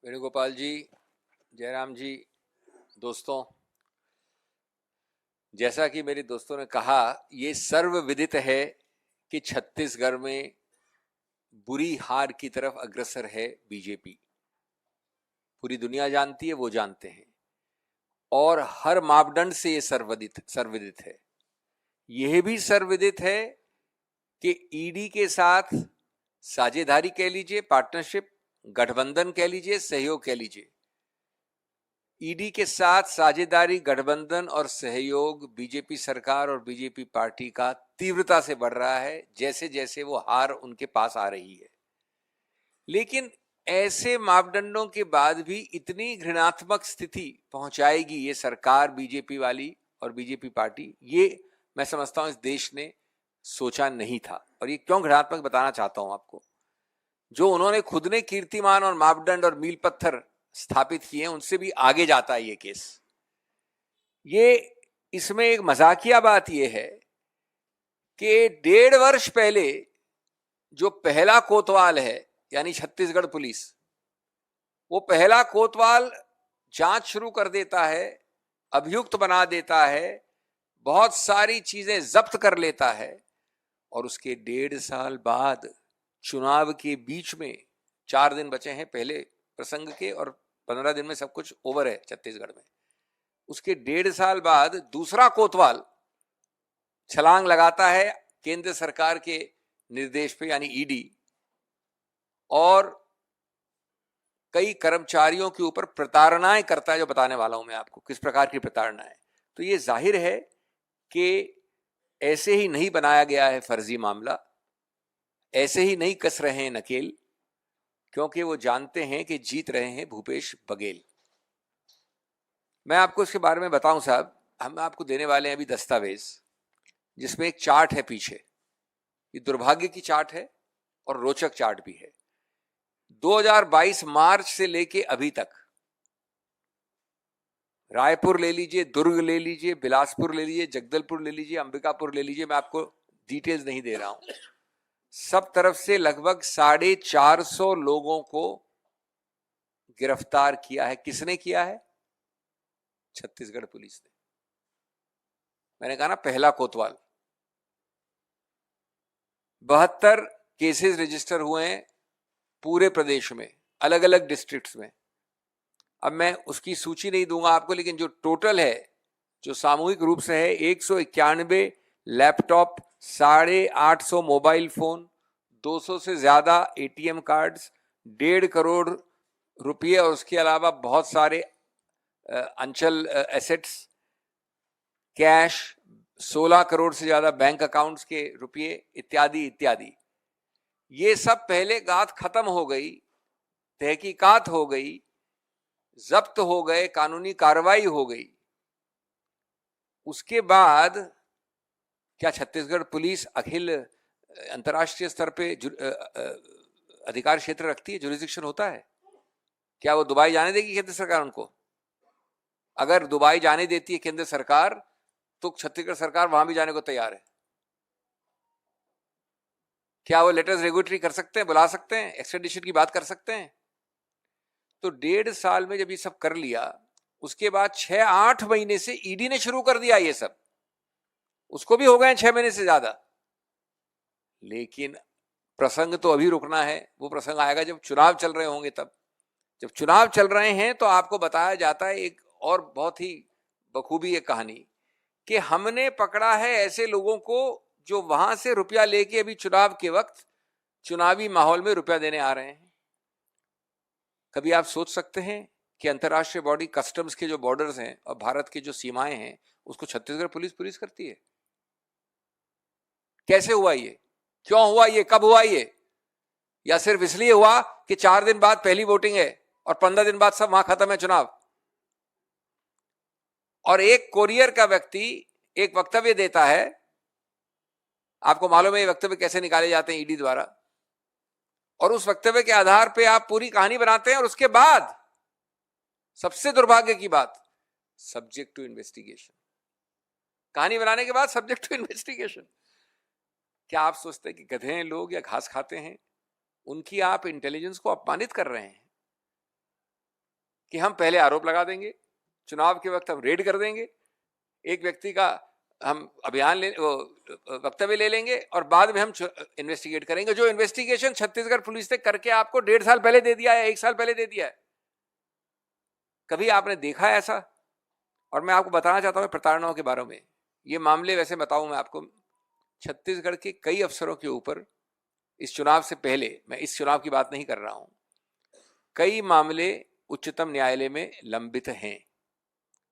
वेणुगोपाल जी, जयराम जी, दोस्तों, जैसा कि मेरे दोस्तों ने कहा, ये सर्वविदित है कि छत्तीसगढ़ में बुरी हार की तरफ अग्रसर है बीजेपी। पूरी दुनिया जानती है, वो जानते हैं, और हर मापदंड से ये सर्वविदित है। यह भी सर्वविदित है कि ईडी के साथ साझेदारी कह लीजिए, पार्टनरशिप, गठबंधन कह लीजिए, सहयोग कह लीजिए, ईडी के साथ साझेदारी, गठबंधन और सहयोग बीजेपी सरकार और बीजेपी पार्टी का तीव्रता से बढ़ रहा है जैसे जैसे वो हार उनके पास आ रही है। लेकिन ऐसे मापदंडों के बाद भी इतनी घृणात्मक स्थिति पहुंचाएगी ये सरकार बीजेपी वाली और बीजेपी पार्टी, ये मैं समझता हूं इस देश ने सोचा नहीं था। और ये क्यों घृणात्मक बताना चाहता हूं आपको। जो उन्होंने खुद ने कीर्तिमान और मापदंड और मील पत्थर स्थापित किए हैं, उनसे भी आगे जाता है ये केस। ये इसमें एक मजाकिया बात यह है कि 1.5 वर्ष पहले जो पहला कोतवाल है, यानी छत्तीसगढ़ पुलिस, वो पहला कोतवाल जांच शुरू कर देता है, अभियुक्त बना देता है, बहुत सारी चीजें जब्त कर लेता है, और उसके 1.5 साल बाद चुनाव के बीच में 4 दिन बचे हैं पहले प्रसंग के, और 15 दिन में सब कुछ ओवर है छत्तीसगढ़ में। उसके 1.5 साल बाद दूसरा कोतवाल छलांग लगाता है केंद्र सरकार के निर्देश पे, यानी ईडी, और कई कर्मचारियों के ऊपर प्रताड़नाएं करता है, जो बताने वाला हूं मैं आपको किस प्रकार की प्रताड़नाएं। तो ये जाहिर है कि ऐसे ही नहीं बनाया गया है फर्जी मामला, ऐसे ही नहीं कस रहे हैं नकेल, क्योंकि वो जानते हैं कि जीत रहे हैं भूपेश बघेल। मैं आपको इसके बारे में बताऊं साहब, हम आपको देने वाले हैं अभी दस्तावेज, जिसमें एक चार्ट है पीछे। ये दुर्भाग्य की चार्ट है और रोचक चार्ट भी है। 2022 मार्च से लेके अभी तक रायपुर ले लीजिए, दुर्ग ले लीजिए, बिलासपुर ले लीजिए, जगदलपुर ले लीजिए, अंबिकापुर ले लीजिए, मैं आपको डिटेल्स नहीं दे रहा हूं, सब तरफ से लगभग 450 लोगों को गिरफ्तार किया है। किसने किया है? छत्तीसगढ़ पुलिस ने। मैंने कहा ना, पहला कोतवाल। 72 केसेस रजिस्टर हुए हैं पूरे प्रदेश में, अलग अलग डिस्ट्रिक्ट्स में। अब मैं उसकी सूची नहीं दूंगा आपको, लेकिन जो टोटल है, जो सामूहिक रूप से है, 191 लैपटॉप, 850 मोबाइल फोन, 200 से ज्यादा एटीएम कार्ड्स, 1.5 करोड़ रुपये, और उसके अलावा बहुत सारे अंचल एसेट्स, कैश, 16 करोड़ से ज्यादा बैंक अकाउंट्स के रुपये, इत्यादि इत्यादि। ये सब पहले गात खत्म हो गई, तहकीकात हो गई, जब्त हो गए, कानूनी कार्रवाई हो गई। उसके बाद क्या छत्तीसगढ़ पुलिस अखिल अंतर्राष्ट्रीय स्तर पे अधिकार क्षेत्र रखती है, जुरिस्डिक्शन होता है? क्या वो दुबई जाने देगी केंद्र सरकार उनको? अगर दुबई जाने देती है केंद्र सरकार, तो छत्तीसगढ़ सरकार वहां भी जाने को तैयार है। क्या वो लेटर्स रेगुलेटरी कर सकते हैं, बुला सकते हैं, एक्सट्रेडिशन की बात कर सकते हैं? तो 1.5 साल में जब ये सब कर लिया, उसके बाद 6-8 महीने से ईडी ने शुरू कर दिया ये सब। उसको भी हो गए 6 महीने से ज्यादा। लेकिन प्रसंग तो अभी रुकना है, वो प्रसंग आएगा जब चुनाव चल रहे होंगे। तब जब चुनाव चल रहे हैं तो आपको बताया जाता है एक और बहुत ही बखूबी एक कहानी, कि हमने पकड़ा है ऐसे लोगों को जो वहां से रुपया लेके अभी चुनाव के वक्त चुनावी माहौल में रुपया देने आ रहे हैं। कभी आप सोच सकते हैं कि अंतर्राष्ट्रीय बॉडी, कस्टम्स के जो बॉर्डर्स हैं और भारत की जो सीमाएं हैं, उसको छत्तीसगढ़ पुलिस करती है? कैसे हुआ ये? क्यों हुआ ये? कब हुआ ये? या सिर्फ इसलिए हुआ कि 4 दिन बाद पहली वोटिंग है और 15 दिन बाद सब वहां खत्म है चुनाव? और एक कोरियर का व्यक्ति एक वक्तव्य देता है, आपको मालूम है ये वक्तव्य कैसे निकाले जाते हैं ईडी द्वारा, और उस वक्तव्य के आधार पे आप पूरी कहानी बनाते हैं, और उसके बाद सबसे दुर्भाग्य की बात, सब्जेक्ट टू इन्वेस्टिगेशन। कहानी बनाने के बाद सब्जेक्ट टू इन्वेस्टिगेशन। क्या आप सोचते हैं कि गधे हैं लोग या घास खाते हैं? उनकी आप इंटेलिजेंस को अपमानित कर रहे हैं। कि हम पहले आरोप लगा देंगे, चुनाव के वक्त हम रेड कर देंगे, एक व्यक्ति का हम वक्तव्य ले लेंगे और बाद में हम इन्वेस्टिगेट करेंगे। जो इन्वेस्टिगेशन छत्तीसगढ़ पुलिस ने करके आपको 1.5 साल पहले दे दिया है, 1 साल पहले दे दिया है, कभी आपने देखा है ऐसा? और मैं आपको बताना चाहता हूं प्रताड़नाओं के बारे में। ये मामले वैसे बताऊं मैं आपको, छत्तीसगढ़ के कई अफसरों के ऊपर इस चुनाव से पहले, मैं इस चुनाव की बात नहीं कर रहा हूं, कई मामले उच्चतम न्यायालय में लंबित हैं।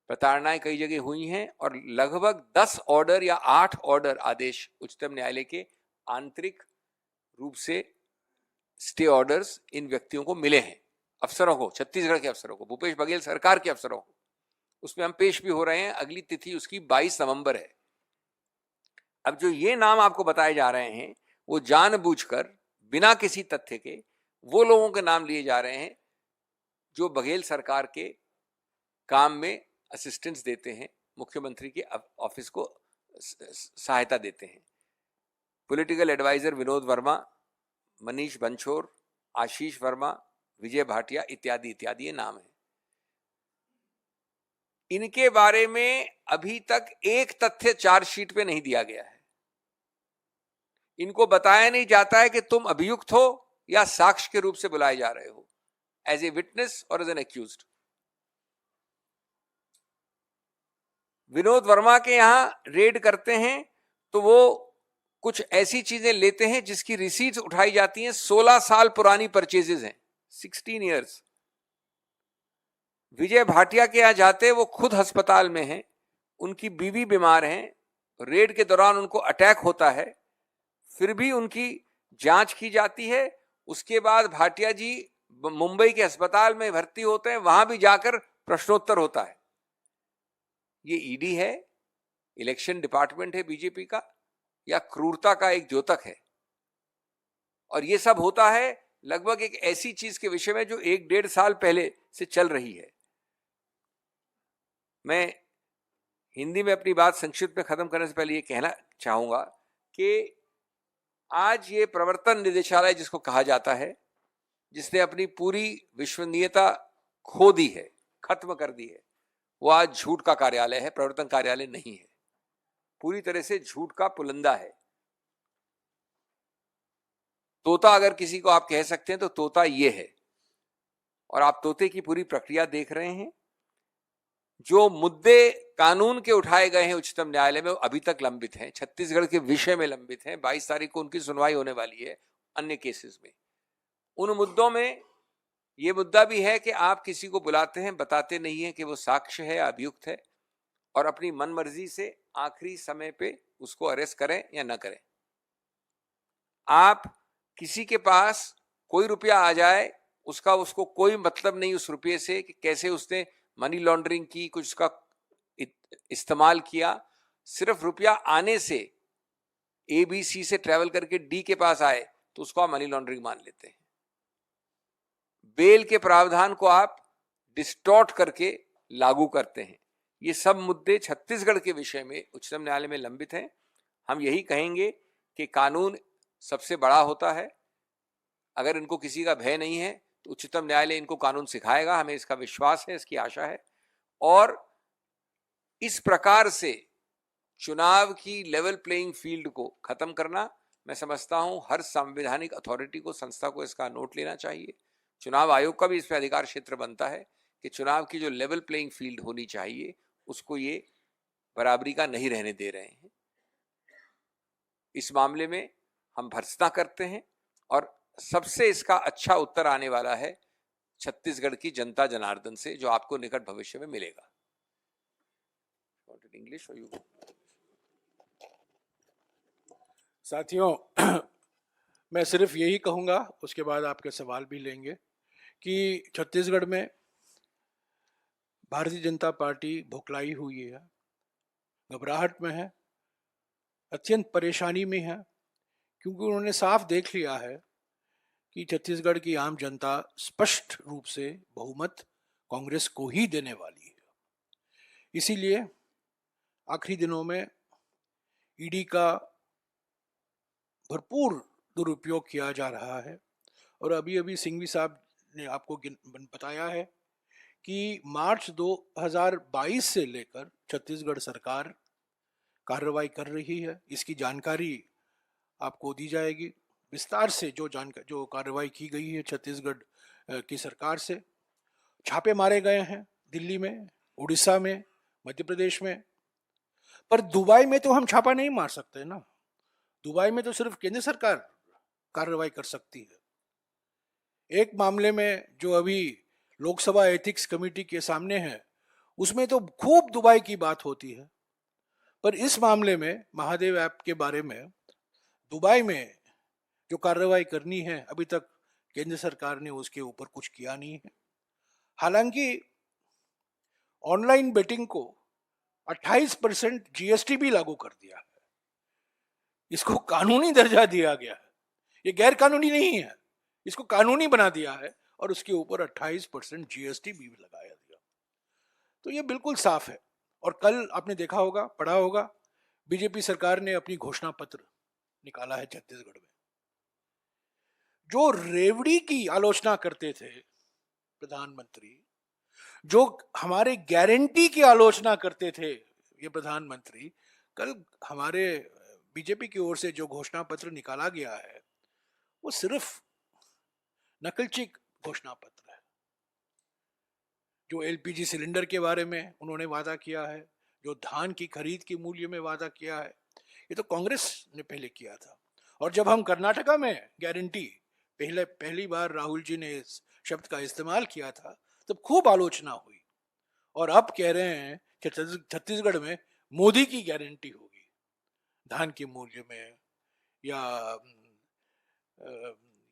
प्रताड़नाएं कई जगह हुई हैं और लगभग 10 ऑर्डर या 8 ऑर्डर आदेश उच्चतम न्यायालय के आंतरिक रूप से स्टे ऑर्डर्स इन व्यक्तियों को मिले हैं, अफसरों को, छत्तीसगढ़ के अफसरों को, भूपेश बघेल सरकार के अफसरों को। उसमें हम पेश भी हो रहे हैं, अगली तिथि उसकी 22 नवंबर है। अब जो ये नाम आपको बताए जा रहे हैं वो जानबूझकर बिना किसी तथ्य के वो लोगों के नाम लिए जा रहे हैं जो बघेल सरकार के काम में असिस्टेंस देते हैं, मुख्यमंत्री के ऑफिस को सहायता देते हैं। पॉलिटिकल एडवाइजर विनोद वर्मा, मनीष बंछोर, आशीष वर्मा, विजय भाटिया इत्यादि इत्यादि ये नाम है। इनके बारे में अभी तक एक तथ्य चार्जशीट पे नहीं दिया गया है। इनको बताया नहीं जाता है कि तुम अभियुक्त हो या साक्ष्य के रूप से बुलाए जा रहे हो, एज ए विटनेस और as an accused. Vinod Verma के यहां रेड करते हैं तो वो कुछ ऐसी चीजें लेते हैं जिसकी रिसीट्स उठाई जाती हैं, 16 साल पुरानी परचेजेस हैं, 16 इयर्स। विजय भाटिया के यहां जाते, वो खुद अस्पताल में हैं, उनकी बीवी बीमार हैं, रेड के दौरान उनको अटैक होता है, फिर भी उनकी जांच की जाती है। उसके बाद भाटिया जी मुंबई के अस्पताल में भर्ती होते हैं, वहां भी जाकर प्रश्नोत्तर होता है। ये ईडी है, इलेक्शन डिपार्टमेंट है बीजेपी का, या क्रूरता का एक द्योतक है? और ये सब होता है लगभग एक ऐसी चीज के विषय में जो 1-1.5 साल पहले से चल रही है। मैं हिंदी में अपनी बात संक्षिप्त में खत्म करने से पहले ये कहना चाहूंगा कि आज ये प्रवर्तन निदेशालय जिसको कहा जाता है, जिसने अपनी पूरी विश्वसनीयता खो दी है, खत्म कर दी है, वो आज झूठ का कार्यालय है, प्रवर्तन कार्यालय नहीं है। पूरी तरह से झूठ का पुलंदा है। तोता अगर किसी को आप कह सकते हैं तो तोता ये है। और आप तोते की पूरी प्रक्रिया देख रहे हैं। जो मुद्दे कानून के उठाए गए हैं उच्चतम न्यायालय में वो अभी तक लंबित हैं, छत्तीसगढ़ के विषय में लंबित हैं। 22 तारीख को उनकी सुनवाई होने वाली है अन्य केसेस में। उन मुद्दों में ये मुद्दा भी है कि आप किसी को बुलाते हैं, बताते नहीं है कि वो साक्ष्य है या अभियुक्त है, और अपनी मनमर्जी से आखिरी समय पे उसको अरेस्ट करें या ना करें। आप किसी के पास कोई रुपया आ जाए, उसको कोई मतलब नहीं उस रुपये से कि कैसे उसने मनी लॉन्ड्रिंग की, कुछ उसका इस्तेमाल किया। सिर्फ रुपया आने से, ABC से ट्रेवल करके D के पास आए तो उसको आप मनी लॉन्ड्रिंग मान लेते हैं। बेल के प्रावधान को आप डिस्टॉर्ट करके लागू करते हैं। ये सब मुद्दे छत्तीसगढ़ के विषय में उच्चतम न्यायालय में लंबित हैं। हम यही कहेंगे कि कानून सबसे बड़ा होता है। अगर इनको किसी का भय नहीं है तो उच्चतम न्यायालय इनको कानून सिखाएगा, हमें इसका विश्वास है, इसकी आशा है। और इस प्रकार से चुनाव की लेवल प्लेइंग फील्ड को खत्म करना, मैं समझता हूं हर संवैधानिक अथॉरिटी को, संस्था को इसका नोट लेना चाहिए। चुनाव आयोग का भी इस पर अधिकार क्षेत्र बनता है कि चुनाव की जो लेवल प्लेइंग फील्ड होनी चाहिए उसको ये बराबरी का नहीं रहने दे रहे हैं। इस मामले में हम भर्त्सना करते हैं और सबसे इसका अच्छा उत्तर आने वाला है छत्तीसगढ़ की जनता जनार्दन से, जो आपको निकट भविष्य में मिलेगा। इंग्लिश और यू साथियों, मैं सिर्फ यही कहूँगा, उसके बाद आपके सवाल भी लेंगे, कि छत्तीसगढ़ में भारतीय जनता पार्टी भुखलाई हुई है, घबराहट में है, अत्यंत परेशानी में है, क्योंकि उन्होंने साफ देख लिया है कि छत्तीसगढ़ की आम जनता स्पष्ट रूप से बहुमत कांग्रेस को ही देने वाली है। इसीलिए आखिरी दिनों में ईडी का भरपूर दुरुपयोग किया जा रहा है। और अभी अभी सिंघवी साहब ने आपको बताया है कि मार्च 2022 से लेकर छत्तीसगढ़ सरकार कार्रवाई कर रही है। इसकी जानकारी आपको दी जाएगी विस्तार से। जो कार्रवाई की गई है छत्तीसगढ़ की सरकार से, छापे मारे गए हैं दिल्ली में, उड़ीसा में, मध्य प्रदेश में। पर दुबई में तो हम छापा नहीं मार सकते ना। दुबई में तो सिर्फ केंद्र सरकार कार्रवाई कर सकती है। एक मामले में जो अभी लोकसभा एथिक्स कमेटी के सामने है, उसमें तो खूब दुबई की बात होती है। पर इस मामले में महादेव ऐप के बारे में दुबई में जो कार्रवाई करनी है, अभी तक केंद्र सरकार ने उसके ऊपर कुछ किया नहीं है। हालांकि ऑनलाइन बेटिंग को 28% जीएसटी भी लागू कर दिया है। इसको कानूनी दर्जा दिया गया है। ये गैर कानूनी नहीं है, इसको कानूनी बना दिया है और उसके ऊपर 28% जीएसटी भी लगाया दिया। तो ये बिल्कुल साफ है। और कल आपने देखा होगा, पढ़ा होगा, बीजेपी सरकार ने अपनी घोषणा पत्र निकाला है छत्तीसगढ़ में। जो रेवड़ी की आलोचना करते थे प्रधानमंत्री, जो हमारे गारंटी की आलोचना करते थे ये प्रधानमंत्री, कल हमारे बीजेपी की ओर से जो घोषणा पत्र निकाला गया है वो सिर्फ नकलची घोषणा पत्र है। जो एलपीजी सिलेंडर के बारे में उन्होंने वादा किया है, जो धान की खरीद के मूल्य में वादा किया है, ये तो कांग्रेस ने पहले किया था। और जब हम कर्नाटका में गारंटी पहली बार राहुल जी ने इस शब्द का इस्तेमाल किया था, तब खूब आलोचना हुई। और अब कह रहे हैं कि छत्तीसगढ़ में मोदी की गारंटी होगी धान के मूल्य में या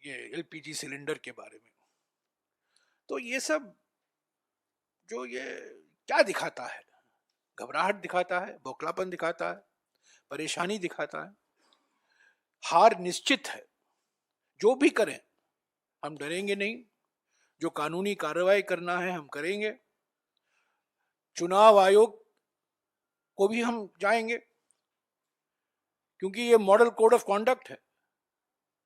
ये एलपीजी सिलेंडर के बारे में। तो ये सब जो ये क्या दिखाता है? घबराहट दिखाता है, बौखलापन दिखाता है, परेशानी दिखाता है। हार निश्चित है। जो भी करें हम डरेंगे नहीं। जो कानूनी कार्रवाई करना है हम करेंगे। चुनाव आयोग को भी हम जाएंगे, क्योंकि ये मॉडल कोड ऑफ कॉन्डक्ट है।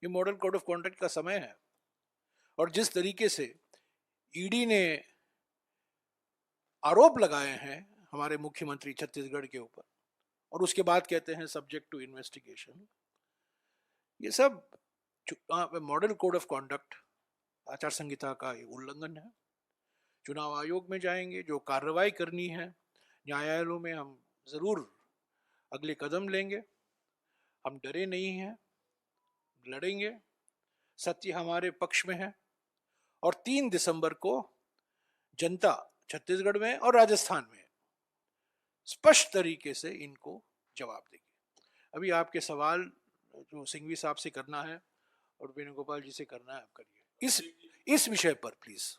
ये मॉडल कोड ऑफ कॉन्डक्ट का समय है। और जिस तरीके से ईडी ने आरोप लगाए हैं हमारे मुख्यमंत्री छत्तीसगढ़ के ऊपर, और उसके बाद कहते हैं सब्जेक्ट टू इन्वेस्टिगेशन, ये सब मॉडल कोड ऑफ कॉन्डक्ट, आचार संहिता का ये उल्लंघन है। चुनाव आयोग में जाएंगे, जो कार्रवाई करनी है न्यायालयों में हम जरूर अगले कदम लेंगे। हम डरे नहीं हैं, लड़ेंगे। सत्य हमारे पक्ष में है। और 3 दिसंबर को जनता छत्तीसगढ़ में और राजस्थान में स्पष्ट तरीके से इनको जवाब देगी। अभी आपके सवाल जो सिंघवी साहब से करना है और वेणुगोपाल जी से करना है, आप करिए इस विषय पर प्लीज।